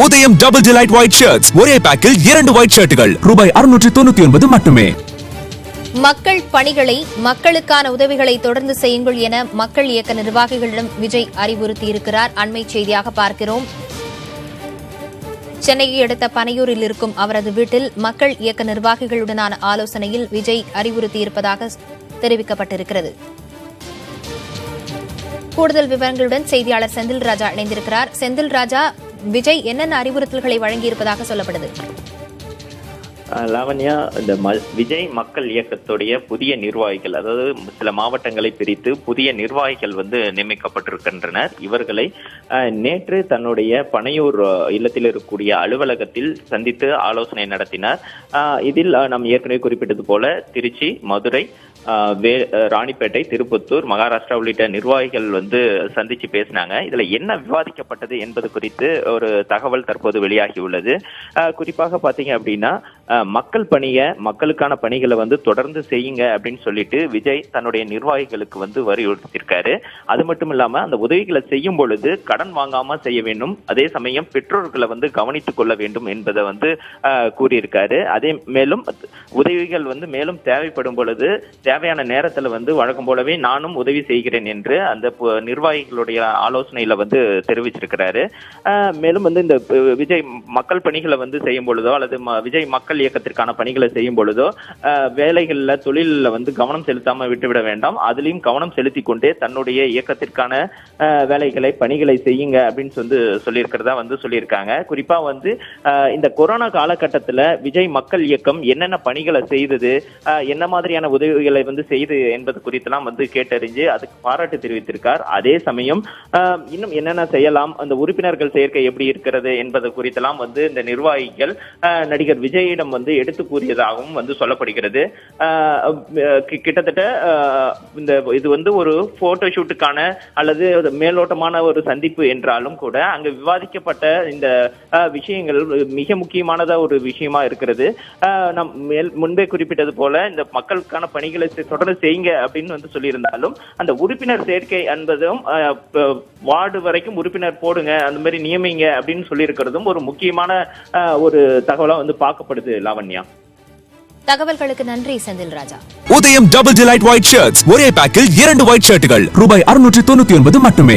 உதயம் double delight white shirts ஒரே பேக்கில் 2 ஒயிட் ஷர்ட்டுகள் ரூபாய் 699 மட்டுமே. மக்கள் பணிகளை மக்களுக்கான உதவிகளை தொடர்ந்து செய்யுங்கள் என மக்கள் இயக்க நிர்வாகிகளிடம் விஜய் அறிவுறுத்தியிருக்கிறார். அண்மை செய்தியாக பார்க்கிறோம். சென்னையை அடுத்த பனையூரில் இருக்கும் அவரது வீட்டில் மக்கள் இயக்க நிர்வாகிகளுடனான ஆலோசனையில் விஜய் அறிவுறுத்தியிருப்பதாக தெரிவிக்கப்பட்டிருக்கிறது. கூடுதல் விவரங்களுடன் செய்தியாளர் செந்தில் ராஜா இணைந்திருக்கிறார். செந்தில் ராஜா, விஜய் என்னென்ன அறிவுறுத்தல்களை வழங்கியிருப்பதாக சொல்லப்படுது? லாவண்யா, இந்த விஜய் மக்கள் இயக்கத்துடைய புதிய நிர்வாகிகள், அதாவது சில மாவட்டங்களை பிரித்து புதிய நிர்வாகிகள் நியமிக்கப்பட்டிருக்கின்றனர். இவர்களை நேற்று தன்னுடைய பனையூர் இல்லத்தில் இருக்கக்கூடிய அலுவலகத்தில் சந்தித்து ஆலோசனை நடத்தினார். இதில் நாம் ஏற்கனவே குறிப்பிட்டது போல திருச்சி, மதுரை, ராணிப்பேட்டை, திருப்பத்தூர், மகாராஷ்டிரா உள்ளிட்ட நிர்வாகிகள் சந்திச்சு பேசினாங்க. இதுல என்ன விவாதிக்கப்பட்டது என்பது குறித்து ஒரு தகவல் தற்போது வெளியாகியுள்ளது. குறிப்பாக பாத்தீங்க அப்படின்னா, மக்களுக்கான பணிகளை தொடர்ந்து செய்யுங்க அப்படின்னு சொல்லிட்டு விஜய் தன்னுடைய நிர்வாகிகளுக்கு வலியுறுத்தியிருக்காரு. அது மட்டும் இல்லாம அந்த உதவிகளை செய்யும் பொழுது கடன் வாங்காம செய்ய வேண்டும், அதே சமயம் பெற்றோர்களை கவனித்துக் கொள்ள வேண்டும் என்பதை கூறியிருக்காரு. அதே மேலும் உதவிகள் மேலும் தேவைப்படும் பொழுது தேவையான நேரத்துல வழக்கம் போலவே நானும் உதவி செய்கிறேன் என்று அந்த நிர்வாகிகளுடைய ஆலோசனையில தெரிவிச்சிருக்கிறாரு. மேலும் இந்த விஜய் மக்கள் பணிகளை செய்யும் பொழுதோ அல்லது விஜய் மக்கள் இயக்கத்திற்கான பணிகளை செய்யும் பொழுதோ வேலைகள்ல தொழில கவனம் செலுத்தாம விட்டுவிட வேண்டாம், அதுலயும் கவனம் செலுத்தி கொண்டே தன்னுடைய இயக்கத்திற்கான வேலைகளை பணிகளை செய்யுங்க அப்படின்னு சொல்லியிருக்கிறதா சொல்லியிருக்காங்க. குறிப்பா இந்த கொரோனா காலகட்டத்துல விஜய் மக்கள் இயக்கம் என்னென்ன பணிகளை செய்தது, என்ன மாதிரியான உதவிகளை செய்து என்பது குறித்தெல்லாம் கேட்டறிஞ்சு அதுக்கு பாராட்டு தெரிவித்திருக்கார். அதே சமயம் இன்னும் என்னென்ன செய்யலாம், அந்த உறுப்பினர்கள் சேர்க்கை எப்படி இருக்கிறது என்பது குறித்தெல்லாம் இந்த நிர்வாகிகள் நடிகர் விஜயிடம் எடுத்து கூறியதாகவும் சொல்லப்படுகிறது. கிட்டத்தட்ட இந்த இது ஒரு போட்டோ ஷூட்டுக்கான அல்லது மேலோட்டமான ஒரு சந்திப்பு என்றாலும் கூட அங்கு விவாதிக்கப்பட்ட இந்த விஷயங்கள் மிக முக்கியமானதா ஒரு விஷயமா இருக்கிறது. நம் முன்பே குறிப்பிட்டது போல இந்த மக்களுக்கான பணிகளை தொடர்ந்து செய்யுங்க அப்படின்னு சொல்லியிருந்தாலும் அந்த உறுப்பினர் சேர்க்கை என்பதும் வார்டு வரைக்கும் உறுப்பினர் போடுங்க, அந்த மாதிரி நியமிங்க அப்படின்னு சொல்லி இருக்கிறதும் ஒரு முக்கியமான ஒரு தகவலா பார்க்கப்படுது. லாவண்யா, தகவல்களுக்கு நன்றி செந்தில் ராஜா. உதயம் டபுள் டிலைட் ஒயிட் ஷர்ட்ஸ் ஒரே பேக்கில் 2 ஒயிட் ஷர்ட்டுகள் ரூபாய் 699 மட்டுமே.